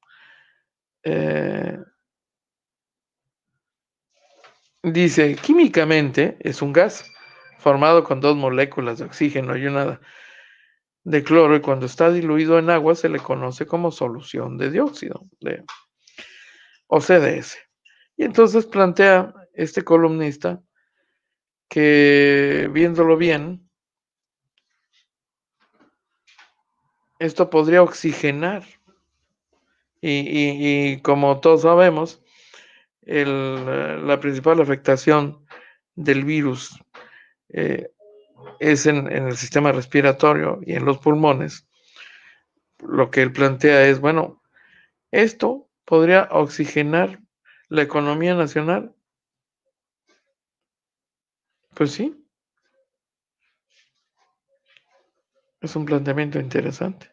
Dice, químicamente es un gas formado con 2 moléculas de oxígeno y una de cloro, y cuando está diluido en agua se le conoce como solución de dióxido o CDS. Y entonces plantea este columnista que, viéndolo bien, esto podría oxigenar. Y como todos sabemos, la principal afectación del virus es en el sistema respiratorio y en los pulmones. Lo que él plantea es, bueno, esto podría oxigenar la economía nacional. Pues sí, es un planteamiento interesante.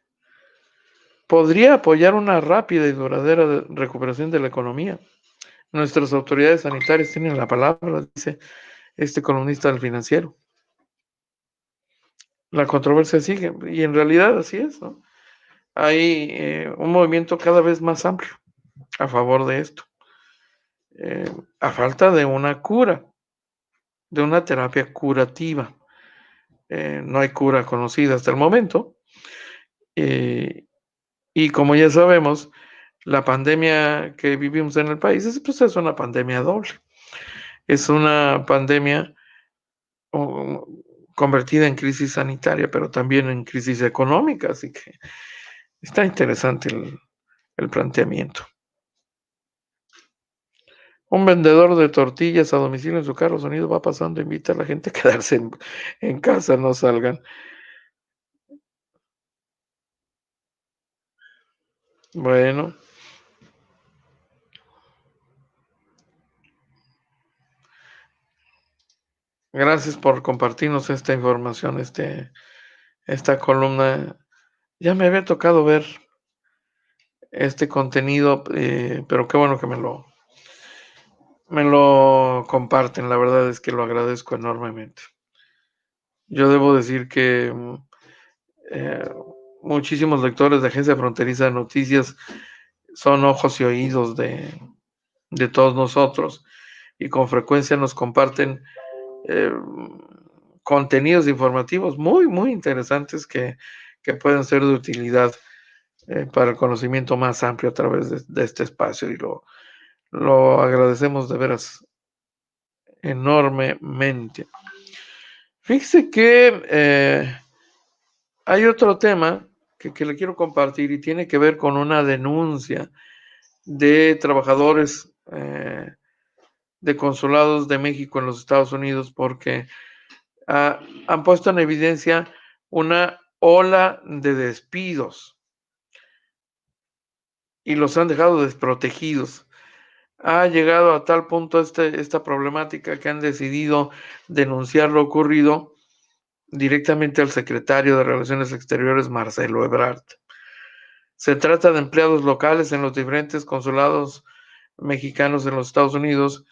Podría apoyar una rápida y duradera recuperación de la economía. Nuestras autoridades sanitarias tienen la palabra, dice este columnista del Financiero. La controversia sigue, y en realidad así es, ¿no? Hay un movimiento cada vez más amplio a favor de esto, a falta de una cura, de una terapia curativa. No hay cura conocida hasta el momento, y como ya sabemos, la pandemia que vivimos en el país pues es una pandemia doble. Es una pandemia convertida en crisis sanitaria, pero también en crisis económica, así que está interesante el planteamiento. Un vendedor de tortillas a domicilio en su carro sonido va pasando, invita a la gente a quedarse en casa, no salgan. Bueno, gracias por compartirnos esta información, esta columna. Ya me había tocado ver este contenido, pero qué bueno que me lo comparten. La verdad es que lo agradezco enormemente. Yo debo decir que eh, muchísimos lectores de Agencia Fronteriza de Noticias son ojos y oídos de todos nosotros, y con frecuencia nos comparten eh, contenidos informativos muy, muy interesantes que pueden ser de utilidad para el conocimiento más amplio a través de este espacio, y lo agradecemos de veras enormemente. Fíjese que hay otro tema que le quiero compartir, y tiene que ver con una denuncia de trabajadores de consulados de México en los Estados Unidos, porque han puesto en evidencia una ola de despidos y los han dejado desprotegidos. Ha llegado a tal punto esta problemática que han decidido denunciar lo ocurrido directamente al secretario de Relaciones Exteriores, Marcelo Ebrard. Se trata de empleados locales en los diferentes consulados mexicanos en los Estados Unidos,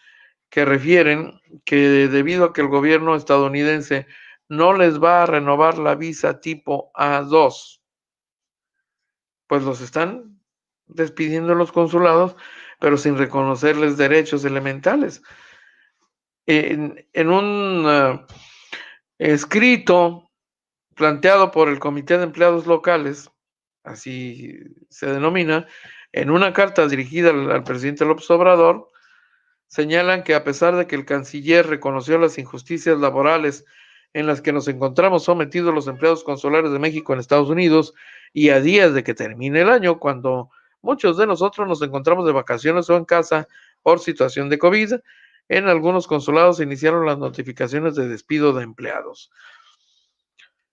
que refieren que debido a que el gobierno estadounidense no les va a renovar la visa tipo A2, pues los están despidiendo en los consulados, pero sin reconocerles derechos elementales. En un escrito planteado por el Comité de Empleados Locales, así se denomina, en una carta dirigida al presidente López Obrador, señalan que a pesar de que el canciller reconoció las injusticias laborales en las que nos encontramos sometidos los empleados consulares de México en Estados Unidos, y a días de que termine el año, cuando muchos de nosotros nos encontramos de vacaciones o en casa por situación de COVID, en algunos consulados se iniciaron las notificaciones de despido de empleados.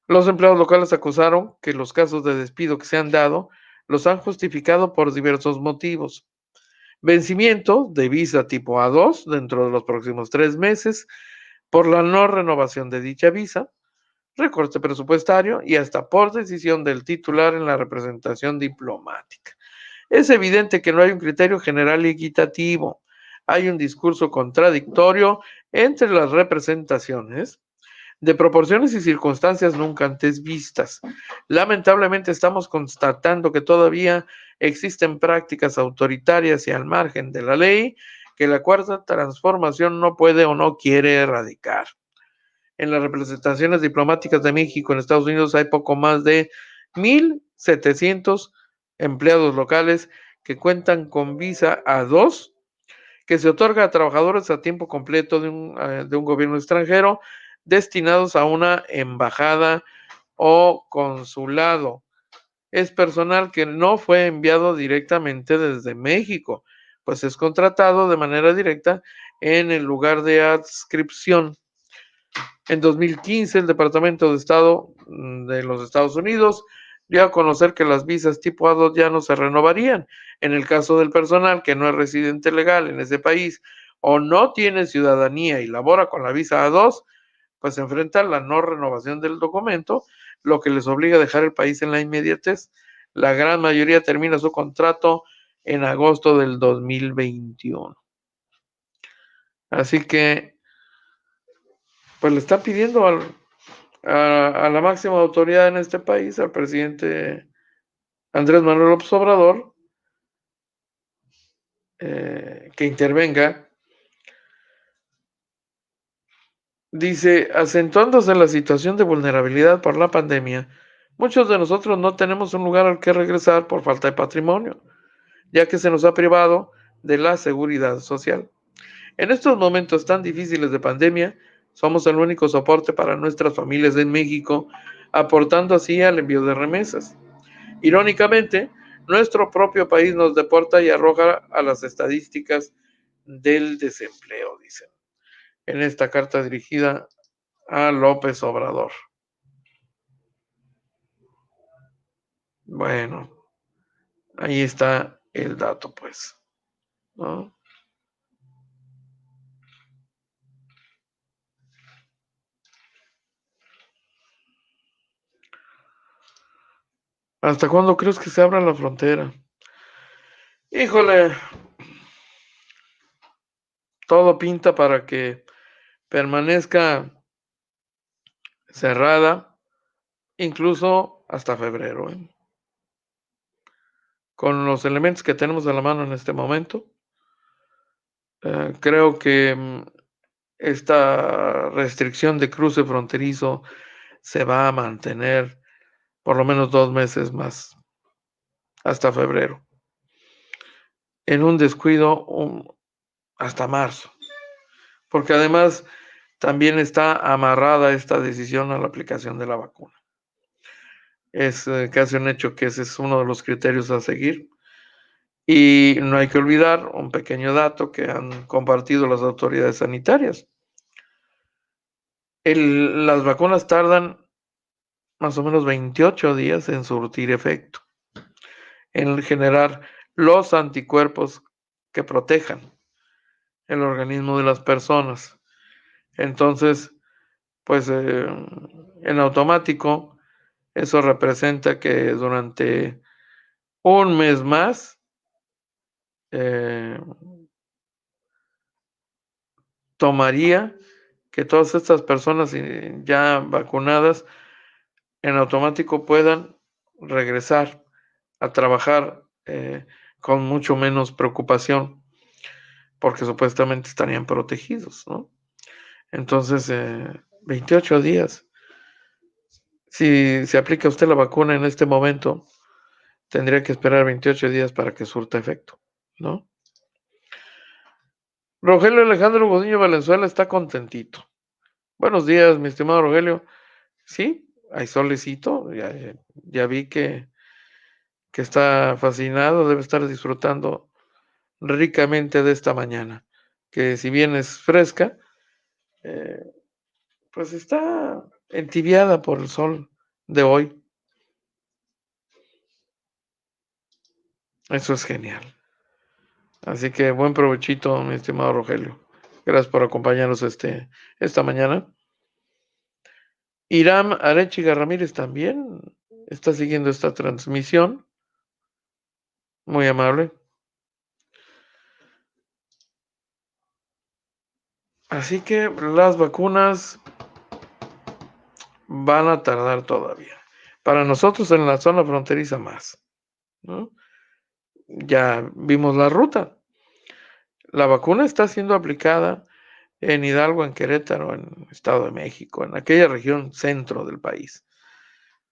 Los empleados locales acusaron que los casos de despido que se han dado los han justificado por diversos motivos. Vencimiento de visa tipo A2 dentro de los próximos 3 meses por la no renovación de dicha visa, recorte presupuestario y hasta por decisión del titular en la representación diplomática. Es evidente que no hay un criterio general y equitativo. Hay un discurso contradictorio entre las representaciones de proporciones y circunstancias nunca antes vistas. Lamentablemente estamos constatando que todavía existen prácticas autoritarias y al margen de la ley que la cuarta transformación no puede o no quiere erradicar. En las representaciones diplomáticas de México en Estados Unidos hay poco más de 1,700 empleados locales que cuentan con visa A2 que se otorga a trabajadores a tiempo completo de un gobierno extranjero destinados a una embajada o consulado. Es personal que no fue enviado directamente desde México, pues es contratado de manera directa en el lugar de adscripción. En 2015, el Departamento de Estado de los Estados Unidos dio a conocer que las visas tipo A2 ya no se renovarían. En el caso del personal que no es residente legal en ese país o no tiene ciudadanía y labora con la visa A2, pues enfrenta la no renovación del documento, lo que les obliga a dejar el país en la inmediatez. La gran mayoría termina su contrato en agosto del 2021. Así que, pues le está pidiendo a la máxima autoridad en este país, al presidente Andrés Manuel López Obrador, que intervenga. Dice, acentuándose la situación de vulnerabilidad por la pandemia, muchos de nosotros no tenemos un lugar al que regresar por falta de patrimonio, ya que se nos ha privado de la seguridad social. En estos momentos tan difíciles de pandemia, somos el único soporte para nuestras familias en México, aportando así al envío de remesas. Irónicamente, nuestro propio país nos deporta y arroja a las estadísticas del desempleo, dicen, en esta carta dirigida a López Obrador. Bueno, ahí está el dato, pues, ¿no? ¿Hasta cuándo crees que se abra la frontera? Híjole, todo pinta para que permanezca cerrada, incluso hasta febrero, ¿eh? Con los elementos que tenemos a la mano en este momento, creo que esta restricción de cruce fronterizo se va a mantener por lo menos 2 meses más, hasta febrero. En un descuido hasta marzo, porque además también está amarrada esta decisión a la aplicación de la vacuna. Es casi un hecho que ese es uno de los criterios a seguir. Y no hay que olvidar un pequeño dato que han compartido las autoridades sanitarias. Las vacunas tardan más o menos 28 días en surtir efecto, en generar los anticuerpos que protejan el organismo de las personas. Entonces, pues en automático, eso representa que durante un mes más tomaría que todas estas personas ya vacunadas en automático puedan regresar a trabajar con mucho menos preocupación, porque supuestamente estarían protegidos, ¿no? Entonces, 28 días. Si se aplica usted la vacuna en este momento, tendría que esperar 28 días para que surta efecto, ¿no? Rogelio Alejandro Godinho Valenzuela está contentito. Buenos días, mi estimado Rogelio. Sí, hay solecito, ya vi que está fascinado, debe estar disfrutando ricamente de esta mañana, que si bien es fresca, eh, pues está entibiada por el sol de hoy. Eso es genial. Así que buen provechito, mi estimado Rogelio. Gracias por acompañarnos esta mañana. Iram Arechiga Ramírez también está siguiendo esta transmisión. Muy amable. Así que las vacunas van a tardar todavía. Para nosotros en la zona fronteriza más, ¿no? Ya vimos la ruta. La vacuna está siendo aplicada en Hidalgo, en Querétaro, en Estado de México, en aquella región centro del país,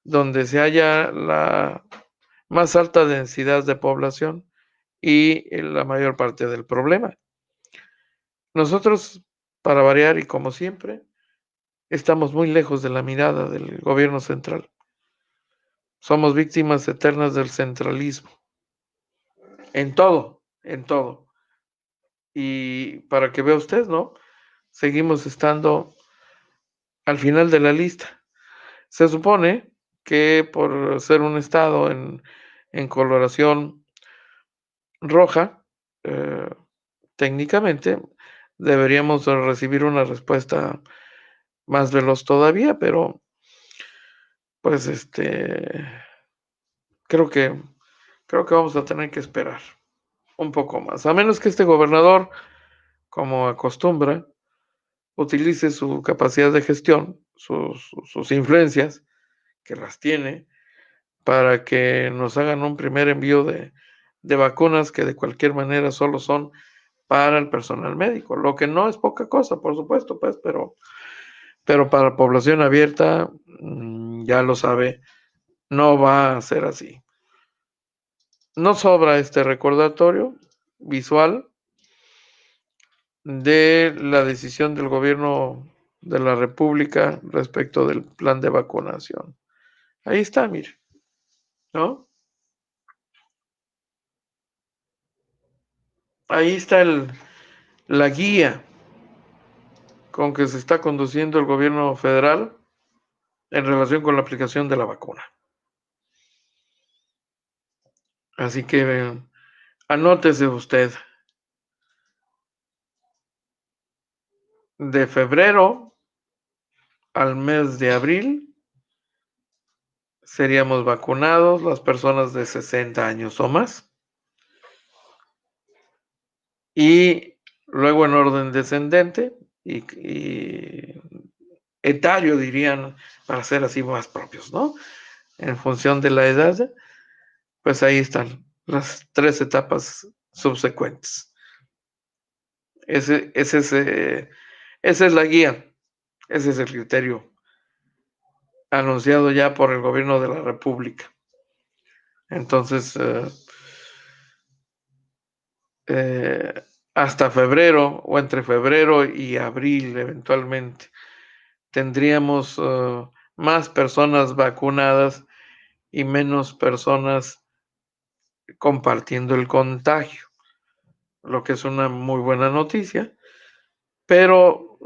donde se halla la más alta densidad de población y la mayor parte del problema. Nosotros, para variar y como siempre, estamos muy lejos de la mirada del gobierno central. Somos víctimas eternas del centralismo. En todo, en todo. Y para que vea usted, ¿no? Seguimos estando al final de la lista. Se supone que por ser un estado en coloración roja, técnicamente deberíamos recibir una respuesta más veloz todavía, pero pues creo que vamos a tener que esperar un poco más, a menos que este gobernador, como acostumbra, utilice su capacidad de gestión, sus influencias, que las tiene, para que nos hagan un primer envío de vacunas que de cualquier manera solo son para el personal médico, lo que no es poca cosa, por supuesto, pues, pero para población abierta, ya lo sabe, no va a ser así. No sobra este recordatorio visual de la decisión del gobierno de la República respecto del plan de vacunación. Ahí está, mire, ¿no? Ahí está la guía con que se está conduciendo el gobierno federal en relación con la aplicación de la vacuna. Así que anótese usted. De febrero al mes de abril seríamos vacunados las personas de 60 años o más. Y luego en orden descendente y etario, dirían, para ser así más propios, ¿no? En función de la edad, pues ahí están las 3 etapas subsecuentes. Esa es la guía, ese es el criterio anunciado ya por el gobierno de la República. Entonces, hasta febrero o entre febrero y abril eventualmente tendríamos más personas vacunadas y menos personas compartiendo el contagio, lo que es una muy buena noticia, pero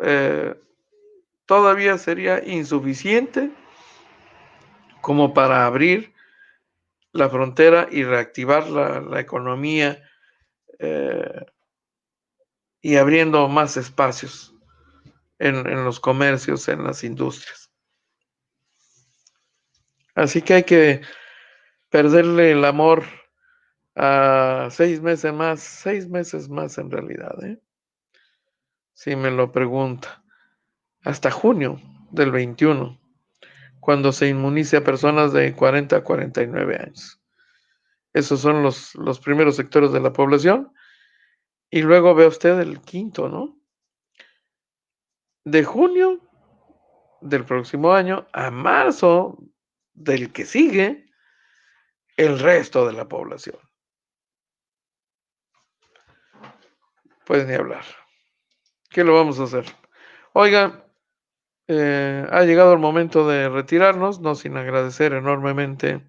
todavía sería insuficiente como para abrir la frontera y reactivar la economía y abriendo más espacios en los comercios, en las industrias. Así que hay que perderle el amor a 6 meses más en realidad, si me lo pregunta, hasta junio del 21, cuando se inmunice a personas de 40 a 49 años. Esos son los primeros sectores de la población. Y luego ve usted el quinto, ¿no? De junio del próximo año a marzo del que sigue, el resto de la población. Pues ni hablar. ¿Qué lo vamos a hacer? Oiga, ha llegado el momento de retirarnos, no sin agradecer enormemente.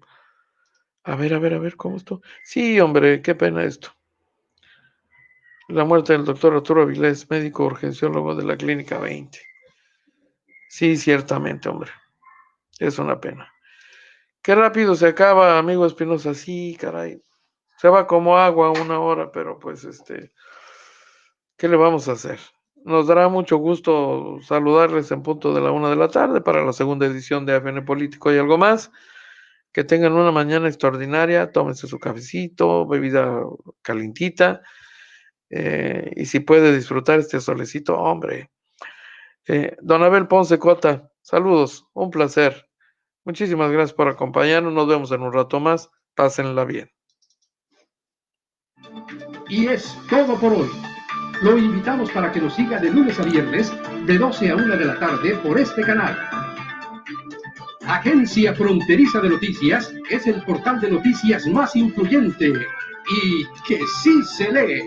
A ver, ¿cómo esto? Sí, hombre, qué pena esto. La muerte del doctor Arturo Avilés, médico urgenciólogo de la Clínica 20. Sí, ciertamente, hombre. Es una pena. Qué rápido se acaba, amigo Espinosa. Sí, caray. Se va como agua 1 hora, pero pues ¿qué le vamos a hacer? Nos dará mucho gusto saludarles en punto de la 1 de la tarde para la segunda edición de AFN Político y algo más. Que tengan una mañana extraordinaria, tómense su cafecito, bebida calientita, y si puede disfrutar este solecito, hombre. Don Abel Ponce Cota, saludos, un placer. Muchísimas gracias por acompañarnos, nos vemos en un rato más, pásenla bien. Y es todo por hoy. Lo invitamos para que nos siga de lunes a viernes, de 12 a 1 de la tarde por este canal. Agencia Fronteriza de Noticias es el portal de noticias más influyente y que sí se lee.